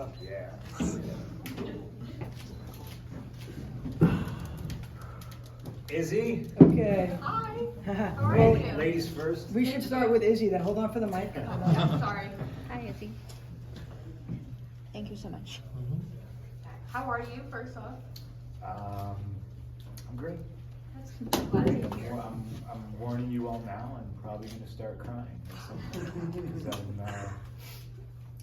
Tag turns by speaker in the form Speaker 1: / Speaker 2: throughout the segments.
Speaker 1: Fuck yeah. Izzy?
Speaker 2: Okay.
Speaker 3: Hi. How are
Speaker 2: Well,
Speaker 3: you?
Speaker 1: Ladies first.
Speaker 2: we should start with Izzy then. Hold on for the mic.
Speaker 3: Oh, sorry.
Speaker 4: Hi, Izzy. Thank you so much.
Speaker 3: How are you, first off?
Speaker 1: I'm great.
Speaker 3: That's glad to hear.
Speaker 1: Well, I'm warning you all now, I'm probably gonna start crying at some point. 'Cause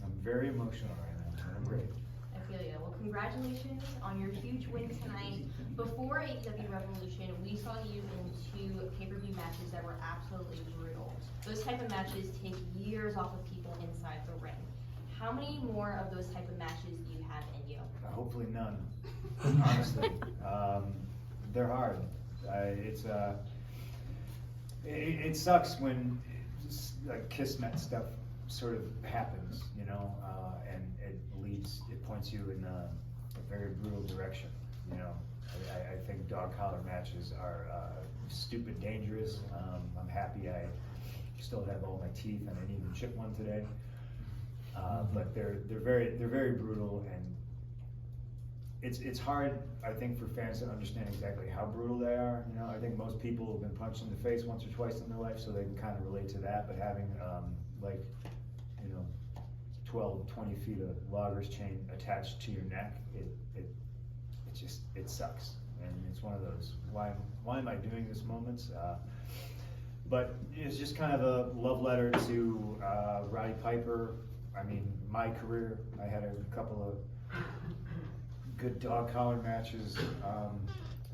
Speaker 1: I'm very emotional right now, and I'm great.
Speaker 3: I feel you. Well, congratulations on your huge win tonight. Before AEW Revolution, we saw you in 2 pay-per-view matches that were absolutely brutal. Those type of matches take years off of people inside the ring. How many more of those type of matches do you have in you?
Speaker 1: Hopefully none, honestly. They're hard. It sucks when like kismet stuff sort of happens, you know, and it points you in a very brutal direction, you know. I think dog collar matches are stupid dangerous. I'm happy I still have all my teeth and I didn't even chip one today. But they're very brutal, and it's hard, I think, for fans to understand exactly how brutal they are. You know, I think most people have been punched in the face once or twice in their life, so they can kind of relate to that. But having like, you know, 12, 20 feet of loggers chain attached to your neck, it sucks, and it's one of those why am I doing this moments. But it's just kind of a love letter to Roddy Piper. I mean, my career, I had a couple of good dog collar matches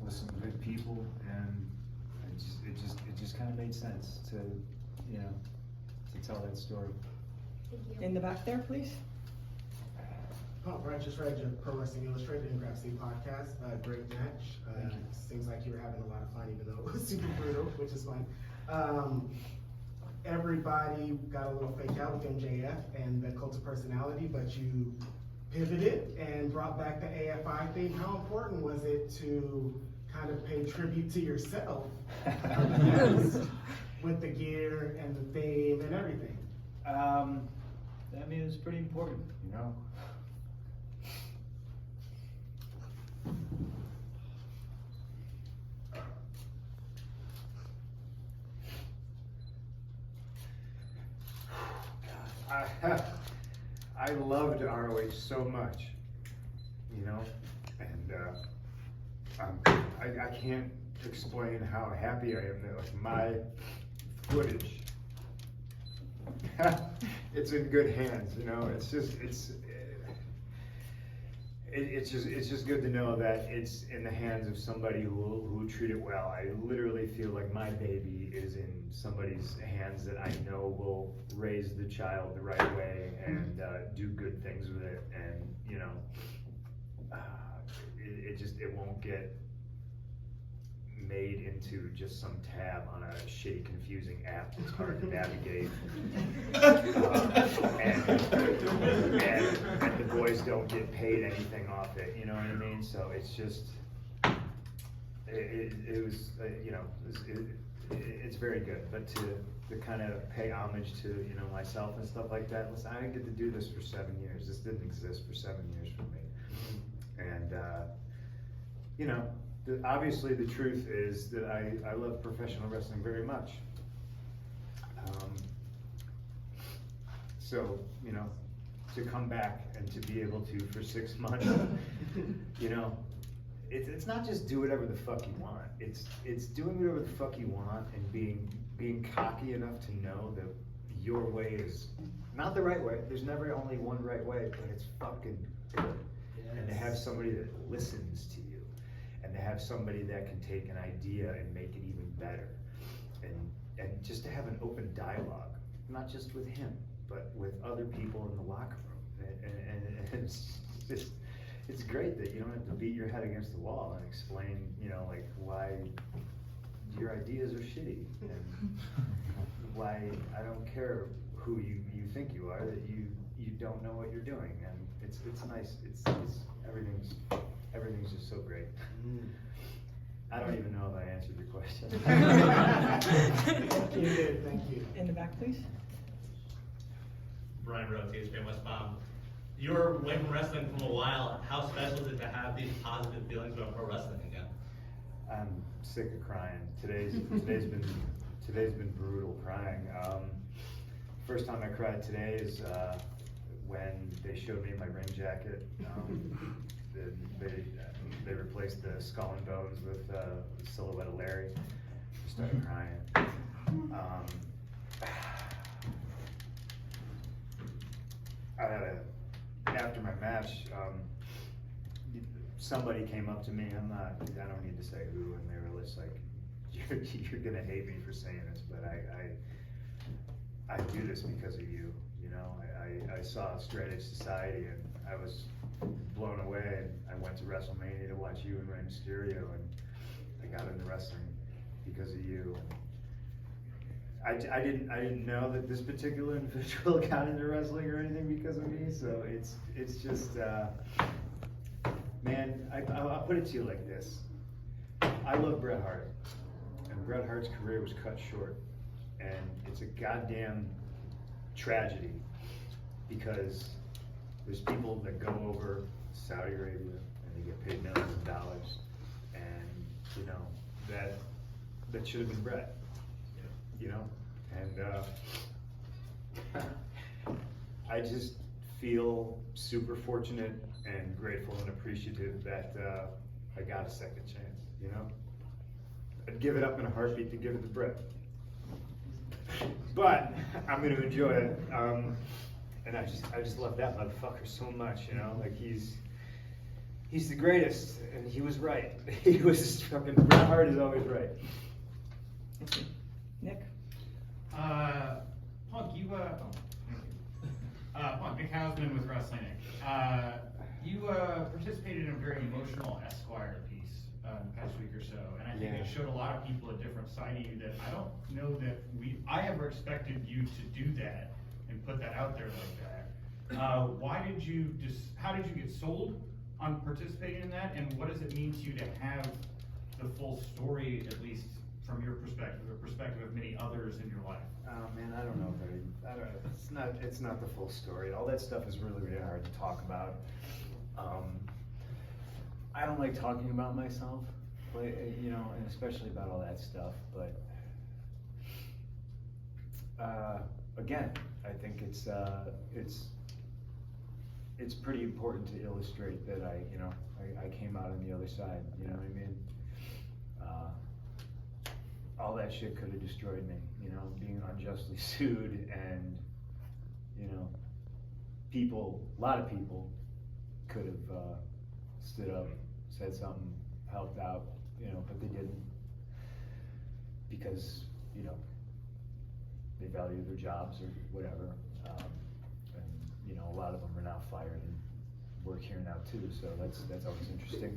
Speaker 1: with some good people, and it just kind of made sense to, you know, to tell that story.
Speaker 3: Thank you.
Speaker 2: In the back there, please.
Speaker 5: Brian, just read your Pro Wrestling Illustrated and Graph City podcast. Great match. Seems like you were having a lot of fun, even though it was super brutal, which is fun. Everybody got a little fake out with MJF and the cult of personality, but you pivoted and brought back the AFI theme. How important was it to kind of pay tribute to yourself with the gear and the theme and everything?
Speaker 1: I mean, it's pretty important, you know. I loved ROH so much, you know, and I can't explain how happy I am that like my footage, it's in good hands, you know. It's just good to know that it's in the hands of somebody who will treat it well. I literally feel like my baby is in somebody's hands that I know will raise the child the right way and do good things with it, and you know, it won't get made into just some tab on a shitty, confusing app that's hard to navigate. And the boys don't get paid anything off it, you know what I mean? So it's just, it was, you know, it's very good. But to kind of pay homage to, you know, myself and stuff like that, listen, I didn't get to do this for 7 years. This didn't exist for 7 years for me. And, you know, obviously the truth is that I love professional wrestling very much. So, you know, to come back and to be able to, for 6 months, you know, it's not just do whatever the fuck you want. It's doing whatever the fuck you want and being cocky enough to know that your way is not the right way. There's never only one right way, but it's fucking good. Yes. And to have somebody that listens to you, and to have somebody that can take an idea and make it even better, and just to have an open dialogue, not just with him, but with other people in the locker room, and it's great that you don't have to beat your head against the wall and explain, you know, like why your ideas are shitty, and why I don't care who you think you are, that you don't know what you're doing, and it's nice. It's everything's just so great. I don't even know if I answered your question.
Speaker 5: Thank you. Thank you.
Speaker 2: In the back, please.
Speaker 6: Brian Rhodes, ESPN West Palm. you're away from wrestling for a while. How special is it to have these positive feelings about pro wrestling again?
Speaker 1: I'm sick of crying. Today's been brutal crying. First time I cried today is when they showed me my ring jacket. They replaced the skull and bones with silhouette of Larry. I started crying. After my match, somebody came up to me. I don't need to say who, and they were just like, "You're gonna hate me for saying this, but I do this because of you." You know, I saw Straight Edge Society, and I was blown away. And I went to WrestleMania to watch you and Rey Mysterio, and I got into wrestling because of you. I didn't know that this particular individual got into wrestling or anything because of me. So it's just, man, I'll put it to you like this. I love Bret Hart, and Bret Hart's career was cut short, and it's a goddamn tragedy because there's people that go over to Saudi Arabia and they get paid millions of dollars, and you know that should have been Bret. You know, and I just feel super fortunate and grateful and appreciative that I got a second chance. You know, I'd give it up in a heartbeat to give it to Bret, but I'm going to enjoy it. And I just love that motherfucker so much. You know, like he's the greatest, and he was right. He was fucking Bret Hart is always right.
Speaker 2: Nick?
Speaker 7: Punk, Punk, Nick Hausman with Wrestling Inc. You participated in a very emotional Esquire piece in the past week or so, and I think it showed a lot of people a different side of you that I don't know that I ever expected you to do that and put that out there like that. How did you get sold on participating in that, and what does it mean to you to have the full story, at least from your perspective, the perspective of many others in your life?
Speaker 1: Oh man, I don't know. It's not the full story. All that stuff is really, really hard to talk about. I don't like talking about myself, but, you know, and especially about all that stuff. But again, I think it's pretty important to illustrate that I came out on the other side. You know what I mean? All that shit could have destroyed me, you know, being unjustly sued, and, you know, a lot of people could have stood up, said something, helped out, you know, but they didn't, because, you know, they value their jobs or whatever, and, you know, a lot of them are now fired and work here now too, so that's always interesting.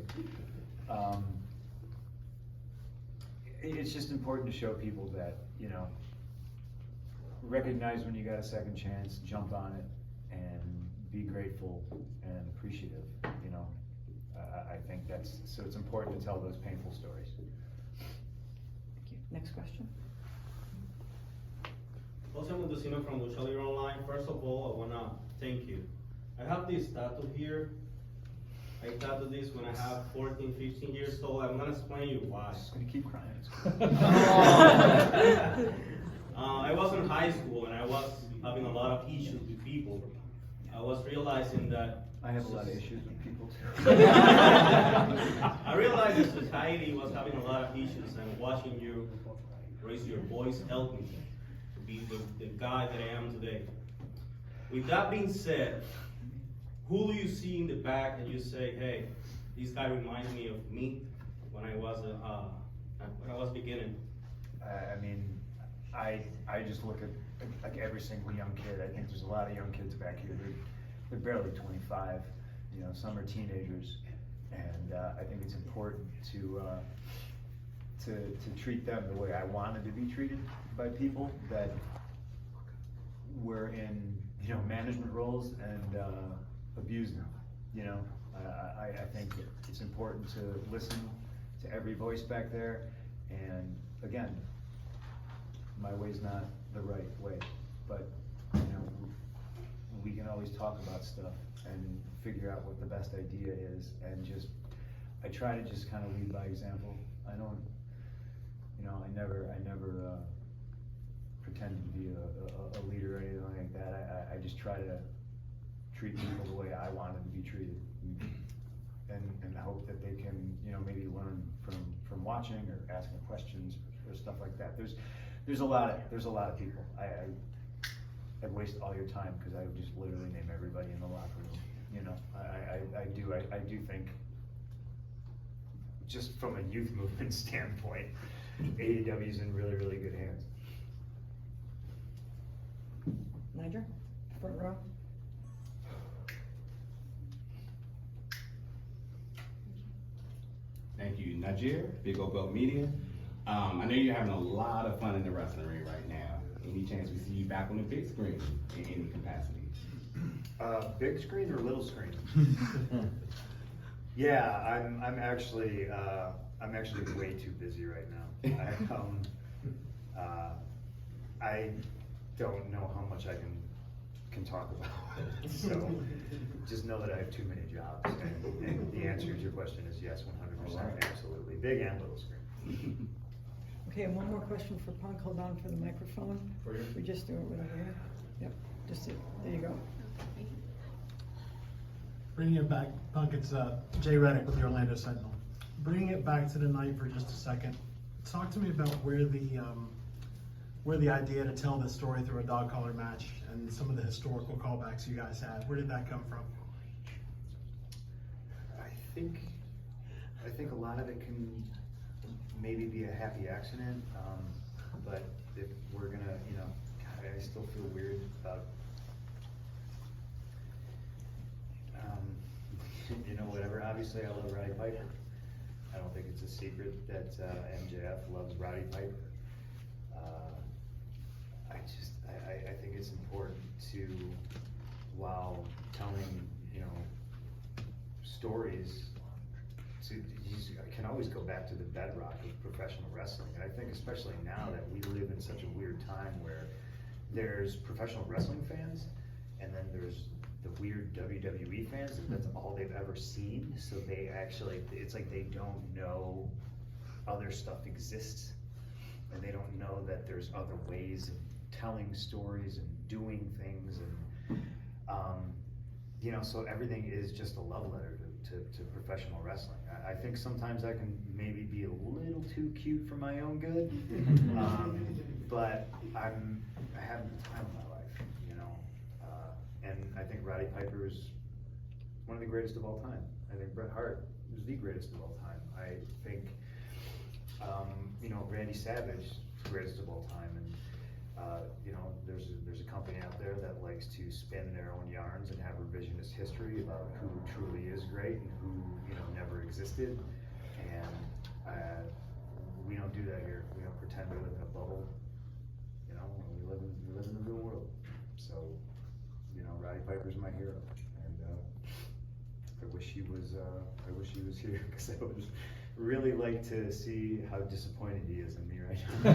Speaker 1: It's just important to show people that, you know, recognize when you got a second chance, jump on it, and be grateful and appreciative, you know. I think so it's important to tell those painful stories.
Speaker 2: Thank you. Next question.
Speaker 8: Jose Mendocino from Lucha Libre Online. First of all, I wanna thank you. I have this tattoo here. I tattooed this when I have 14, 15 years old. I'm gonna explain you why.
Speaker 1: I'm just gonna keep crying.
Speaker 8: I was in high school and I was having a lot of issues with people. I was realizing that
Speaker 1: I have a lot of issues with people too.
Speaker 8: I realized that society was having a lot of issues, and watching you raise your voice helped me to be the guy that I am today. With that being said, who do you see in the back and you say, hey, this guy reminds me of me when I was beginning?
Speaker 1: I mean, I just look at like every single young kid. I think there's a lot of young kids back here. They're barely 25. You know, some are teenagers, and I think it's important to treat them the way I wanted to be treated by people that were in, you know, management roles and abuse them. You know, I think it's important to listen to every voice back there, and again, my way's not the right way, but you know, we can always talk about stuff and figure out what the best idea is, and just, I try to just kind of lead by example. I don't, I never pretend to be a leader or anything like that. I just try to treat people the way I want them to be treated, and hope that they can, maybe learn from watching or asking questions or stuff like that. There's a lot of people. I'd waste all your time because I would just literally name everybody in the locker room. I do think, just from a youth movement standpoint, AEW is in really, really good hands.
Speaker 2: Niger, front row.
Speaker 9: Thank you, Najir, Big O Belt Media. I know you're having a lot of fun in the wrestling ring right now. Any chance we see you back on the big screen in any capacity?
Speaker 1: Big screen or little screen? Yeah, I'm actually way too busy right now. I don't know how much I can talk about it. So just know that I have too many jobs. And the answer to your question is yes, 100%, absolutely. Big and little screen.
Speaker 2: Okay, and one more question for Punk. Hold on for the microphone. We just do it right over here. Yep, there you go.
Speaker 10: Bringing it back, Punk, it's Jay Reddick with the Orlando Sentinel. Bringing it back to the night for just a second, talk to me about where the idea to tell this story through a dog collar match and some of the historical callbacks you guys had, where did that come from?
Speaker 1: I think a lot of it can maybe be a happy accident, but if we're gonna, God, I still feel weird about, whatever. Obviously, I love Roddy Piper. I don't think it's a secret that MJF loves Roddy Piper. I think it's important to, while telling, stories, you can always go back to the bedrock of professional wrestling. And I think especially now that we live in such a weird time where there's professional wrestling fans, and then there's the weird WWE fans, and that's all they've ever seen. So they actually, it's like they don't know other stuff exists, and they don't know that there's other ways of telling stories and doing things, and so everything is just a love letter to professional wrestling. I think sometimes I can maybe be a little too cute for my own good, but I have the time of my life, and I think Roddy Piper is one of the greatest of all time. I think Bret Hart is the greatest of all time. I think, Randy Savage is the greatest of all time, and there's a company out there that likes to spin their own yarns and have revisionist history about who truly is great and who never existed, and we don't do that here. We don't pretend we live in a bubble. We live in the real world. So Roddy Piper's my hero, and I wish he was here, because I would really like to see how disappointed he is in me right now.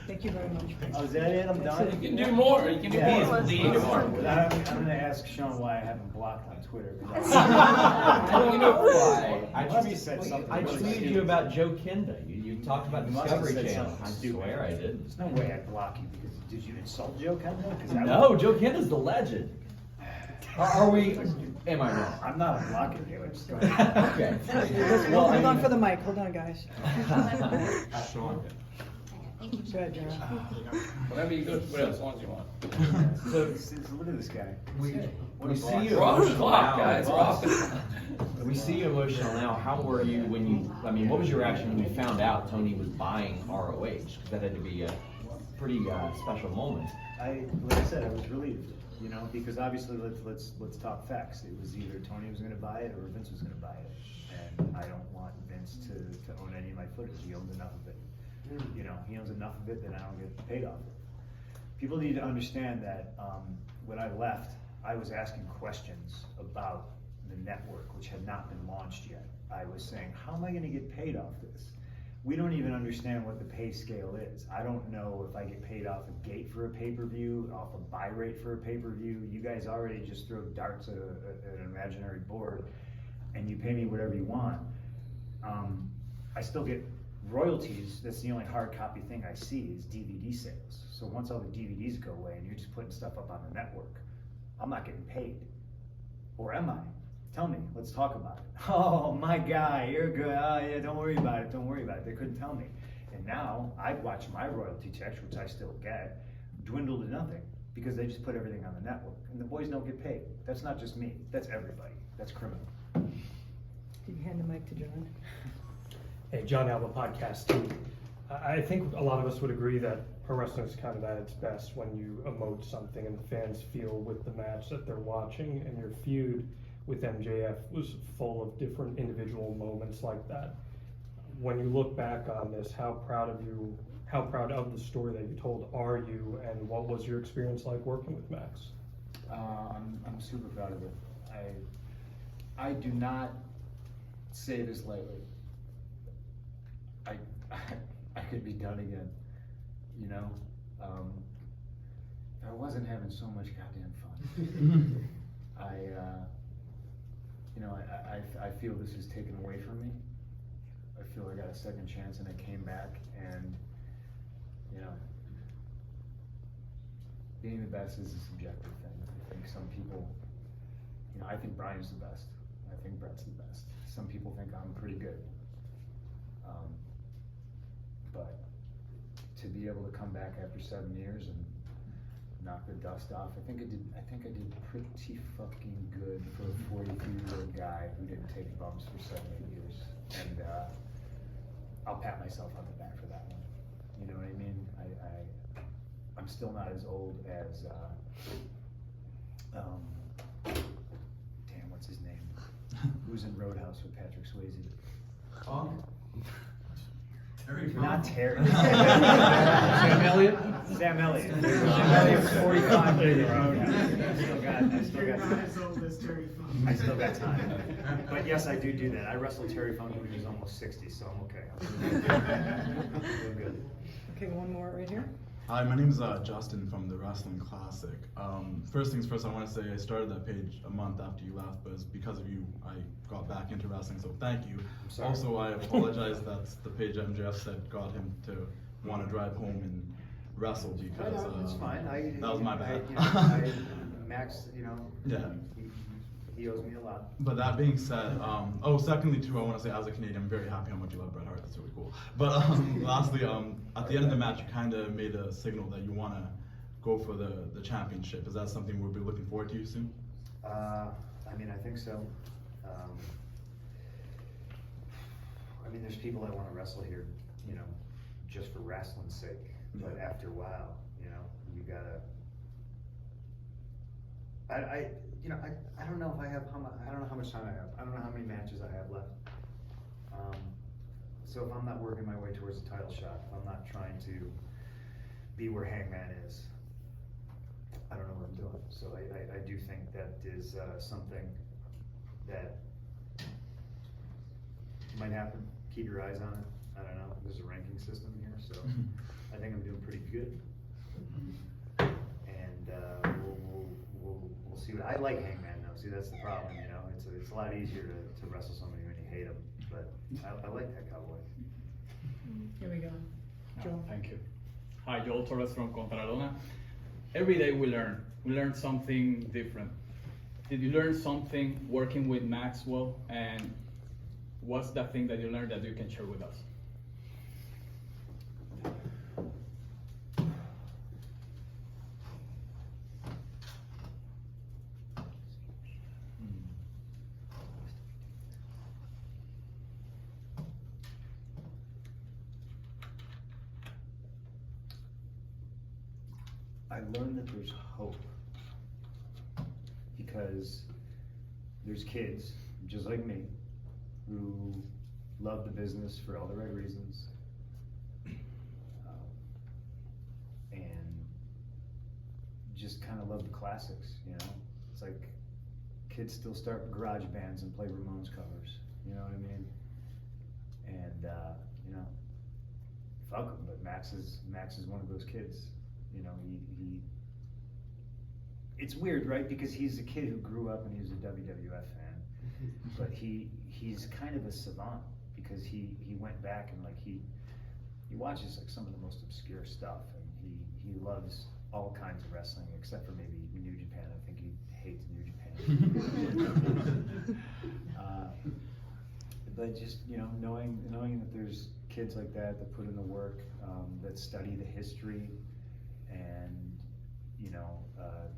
Speaker 2: Thank you very much.
Speaker 1: Oh, is that it? I'm done?
Speaker 11: You can do more. You can do more.
Speaker 1: I'm gonna ask Sean why I haven't blocked on Twitter.
Speaker 11: I don't know why.
Speaker 1: I
Speaker 11: tweeted you about Joe Kenda. You talked about Discovery Channel. I swear I didn't.
Speaker 1: There's no way I'd block you, because did you insult Joe Kenda?
Speaker 11: No, Joe Kenda's the legend. Are we? Am I wrong?
Speaker 1: I'm not blocking you. I just go ahead.
Speaker 11: Okay.
Speaker 2: Well, hold on for the mic. Hold on, guys.
Speaker 9: Sean.
Speaker 2: Go ahead, John.
Speaker 11: Whatever you go, what else ones you want?
Speaker 1: So look at this guy.
Speaker 11: We see you
Speaker 7: We're off the
Speaker 11: emotional
Speaker 7: clock,
Speaker 11: now.
Speaker 7: guys. We're off the clock.
Speaker 11: We see you emotional now. How were you when you? What was your reaction when you found out Tony was buying ROH? Because that had to be a pretty special moment.
Speaker 1: Like I said, I was relieved. Because obviously, let's talk facts. It was either Tony was going to buy it or Vince was going to buy it, and I don't want Vince to own any of my footage. He owns enough of it. He owns enough of it that I don't get paid off it. People need to understand that when I left, I was asking questions about the network, which had not been launched yet. I was saying, how am I going to get paid off this? we don't even understand what the pay scale is. I don't know if I get paid off a gate for a pay-per-view, off a buy rate for a pay-per-view. You guys already just throw darts at an imaginary board, and you pay me whatever you want. I still get royalties. That's the only hard copy thing I see is DVD sales. So once all the DVDs go away and you're just putting stuff up on the network, I'm not getting paid. Or am I? Tell me, let's talk about it. Oh, my guy, you're good. Oh, yeah, don't worry about it, don't worry about it. They couldn't tell me. And now I watch my royalty checks, which I still get, dwindle to nothing because they just put everything on the network. And the boys don't get paid. That's not just me, that's everybody. That's criminal.
Speaker 2: Can you hand the mic to John?
Speaker 12: Hey, John Alba Podcast team. I think a lot of us would agree that pro wrestling is kind of at its best when you emote something and the fans feel with the match that they're watching, and your feud with MJF was full of different individual moments like that. When you look back on this, how proud of the story that you told are you, and what was your experience like working with Max?
Speaker 13: I'm super proud of it. I do not say this lightly. I could be done again, you know? I wasn't having so much goddamn fun. I feel this is taken away from me. I feel I got a second chance and I came back, and, you know, being the best is a subjective thing. I think some people, you know, I think Brian's the best. I think Brett's the best. Some people think I'm pretty good. But to be able to come back after 7 years and knock the dust off, I think I did pretty fucking good for a 43-year-old guy who didn't take bumps for 7, 8 years. And I'll pat myself on the back for that one. You know what I mean? I'm still not as old as damn, what's his name? Who's in Roadhouse with Patrick Swayze?
Speaker 14: Terry.
Speaker 1: Not Terry.
Speaker 12: Sam Elliott?
Speaker 1: Sam Elliott. Sam Elliott's 45.
Speaker 12: There you go.
Speaker 1: I still
Speaker 5: You're
Speaker 1: got
Speaker 5: not as old as Terry Funk.
Speaker 1: I still got time. But yes, I do that. I wrestled Terry Funk when he was almost 60, so I'm okay. I'm doing good.
Speaker 2: Okay, one more right here.
Speaker 14: Hi, my name is Justin from the Wrestling Classic. First things first, I want to say I started that page a month after you left, but it's because of you I got back into wrestling, so thank you.
Speaker 1: sorry.
Speaker 14: Also, I apologize that's the page MJF said got him to want to drive home and wrestle because
Speaker 1: It's fine.
Speaker 14: that was my bad.
Speaker 1: Max, you know,
Speaker 14: Yeah.
Speaker 1: he owes me a lot.
Speaker 14: But that being said, secondly too, I want to say as a Canadian, I'm very happy how much you love Bret Hart. That's really cool. But lastly, at the end of the match, you kind of made a signal that you want to go for the championship. Is that something we'll be looking forward to soon?
Speaker 1: I mean, I think so. I mean, there's people that want to wrestle here, you know, just for wrestling's sake. But after a while, you know, you gotta. I don't know if I have I don't know how much time I have. I don't know how many matches I have left. So if I'm not working my way towards a title shot, if I'm not trying to be where Hangman is, I don't know what I'm doing. So I do think that is something that might happen. Keep your eyes on it. I don't know. There's a ranking system here, so I think I'm doing pretty good. And we'll see what I like Hangman though. See, that's the problem. You know, it's a lot easier to wrestle somebody when you hate him. But I like that cowboy.
Speaker 2: Here we go. Joe.
Speaker 15: Thank you. Hi, Joel Torres from Contralona. Every day we learn something different. Did you learn something working with Maxwell, and what's that thing that you learned that you can share with us?
Speaker 1: I learned that there's hope because there's kids just like me who love the business for all the right reasons, and just kind of love the classics, you know? It's like kids still start garage bands and play Ramones covers, you know what I mean? And, you know, fuck him, but Max is one of those kids. You know, he it's weird, right? Because he's a kid who grew up and he was a WWF fan, but he's kind of a savant because he went back and like he watches like some of the most obscure stuff, and he loves all kinds of wrestling except for maybe New Japan. I think he hates New Japan. But just, you know, knowing that there's kids like that put in the work, that study the history, and you know,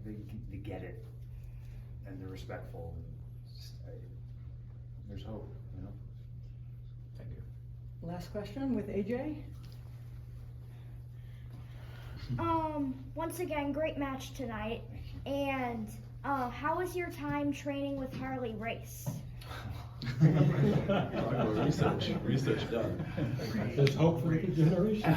Speaker 1: they get it, and they're respectful. And just, there's hope, you know.
Speaker 11: Thank you.
Speaker 2: Last question with AJ.
Speaker 16: Once again, great match tonight. And how was your time training with Harley Race?
Speaker 14: Research done.
Speaker 12: There's hope for the generation.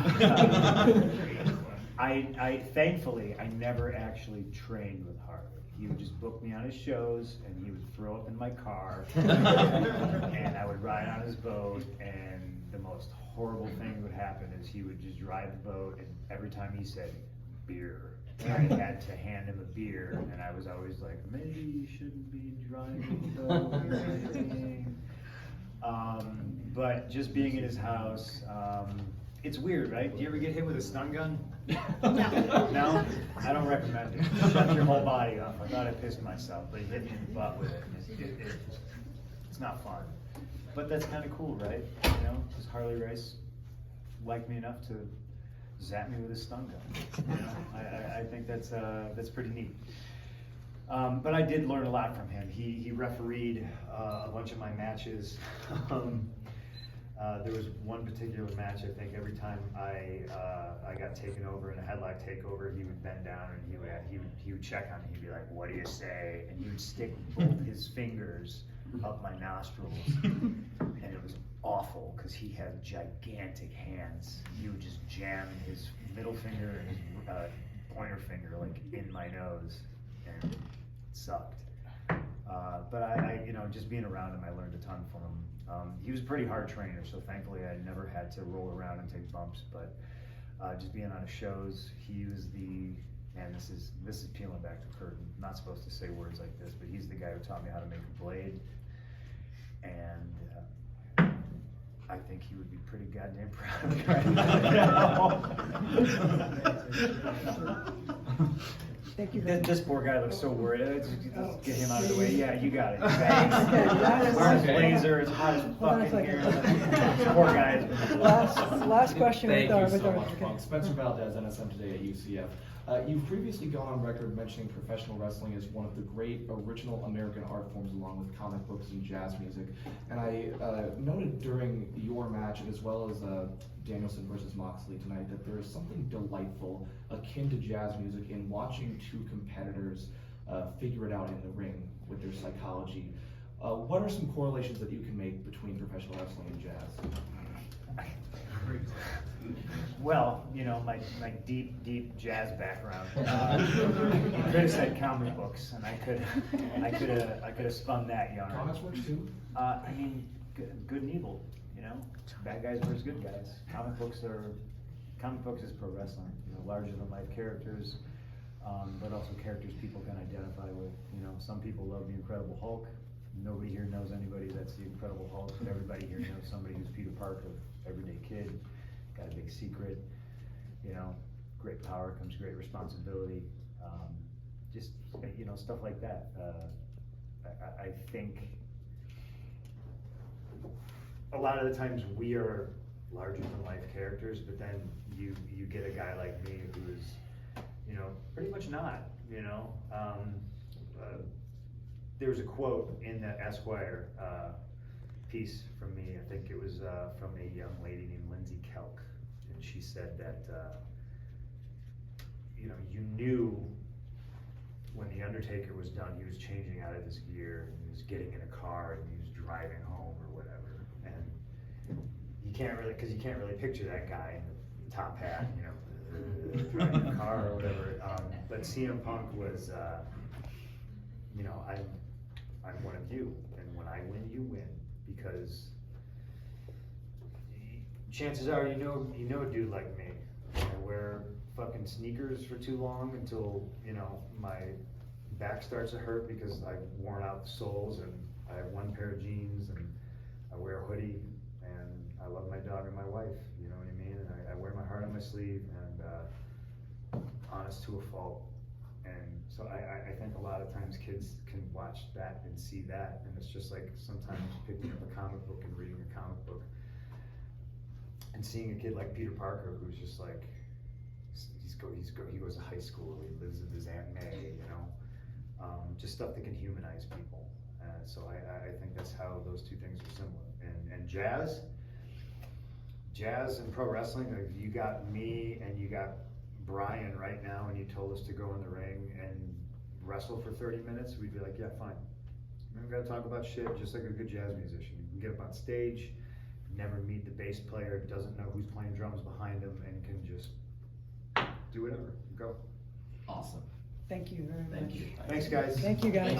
Speaker 1: I thankfully I never actually trained with Harley. He would just book me on his shows, and he would throw up in my car, and I would ride on his boat, and the most horrible thing would happen is he would just drive the boat, and every time he said beer, I had to hand him a beer, and I was always like, maybe you shouldn't be driving the boat. But just being in his house, it's weird, right? Do you ever get hit with a stun gun? No? I don't recommend it. Shut your whole body off. I thought I pissed myself, but he hit me in the butt with it. It's not fun. But that's kind of cool, right? You know, because Harley Race liked me enough to zap me with a stun gun. You know, I think that's pretty neat. But I did learn a lot from him. He refereed a bunch of my matches. There was one particular match, I think every time I got taken over in a headlock takeover, he would bend down and he would check on me. He'd be like, "What do you say?" And he would stick both his fingers up my nostrils, and it was awful because he had gigantic hands. He would just jam his middle finger and his pointer finger like in my nose, and it sucked. But I, you know, just being around him, I learned a ton from him. He was a pretty hard trainer, so thankfully I never had to roll around and take bumps. But just being on his shows, he was the man. This is peeling back the curtain. I'm not supposed to say words like this, but he's the guy who taught me how to make a blade, and I think he would be pretty goddamn proud of me right now.
Speaker 2: Thank you.
Speaker 1: This poor guy looks so worried. Let's get him out of the way. Yeah, you got it. You
Speaker 2: Okay,
Speaker 1: got it. Wear his blazer. It's hot as
Speaker 2: Hold on a
Speaker 1: fuck in here.
Speaker 2: second.
Speaker 1: Poor guy.
Speaker 2: Last question
Speaker 11: Thank
Speaker 2: with
Speaker 11: you
Speaker 2: our,
Speaker 11: so much,
Speaker 2: okay.
Speaker 11: Punk. Spencer Valdez, NSM Today at UCF. You've previously gone on record mentioning professional wrestling as one of the great original American art forms along with comic books and jazz music. And I noted during your match, as well as Danielson versus Moxley tonight, that there is something delightful akin to jazz music in watching two competitors figure it out in the ring with their psychology. What are some correlations that you can make between professional wrestling and jazz?
Speaker 1: Well, you know, my deep jazz background. You could have said comic books, and I could have spun that yarn.
Speaker 11: Comics works too.
Speaker 1: I mean, good and evil. You know, bad guys versus good guys. Comic books is pro wrestling. You know, larger than life characters, but also characters people can identify with. You know, some people love the Incredible Hulk. Nobody here knows anybody that's the Incredible Hulk, but everybody here knows somebody who's Peter Parker, everyday kid, got a big secret. You know, great power comes great responsibility. Just, you know, stuff like that. I think a lot of the times we are larger than life characters, but then you get a guy like me who's, you know, pretty much not. You know. There was a quote in that Esquire piece from me. I think it was from a young lady named Lindsay Kelk, and she said that you know, you knew when the Undertaker was done, he was changing out of his gear, and he was getting in a car, and he was driving home or whatever. And you can't really picture that guy in the top hat, you know, driving a car or whatever. But CM Punk was, you know, I'm one of you, and when I win, you win, because chances are you know a dude like me. I wear fucking sneakers for too long until, you know, my back starts to hurt because I've worn out the soles, and I have one pair of jeans, and I wear a hoodie, and I love my dog and my wife, you know what I mean? And I wear my heart on my sleeve, and honest to a fault. And so I think a lot of times kids can watch that and see that, and it's just like sometimes picking up a comic book and reading a comic book and seeing a kid like Peter Parker, who's just like, he goes to high school, he lives with his Aunt May, you know, just stuff that can humanize people. So I think that's how those two things are similar. And jazz and pro wrestling, like, you got me and you got Brian right now, and you told us to go in the ring and wrestle for 30 minutes, we'd be like, yeah, fine. We gotta talk about shit just like a good jazz musician. You can get up on stage, never meet the bass player, doesn't know who's playing drums behind him, and can just do whatever, go.
Speaker 11: Awesome.
Speaker 2: Thank you very much.
Speaker 11: Thank you.
Speaker 1: Thanks, guys.
Speaker 2: Thank you, guys.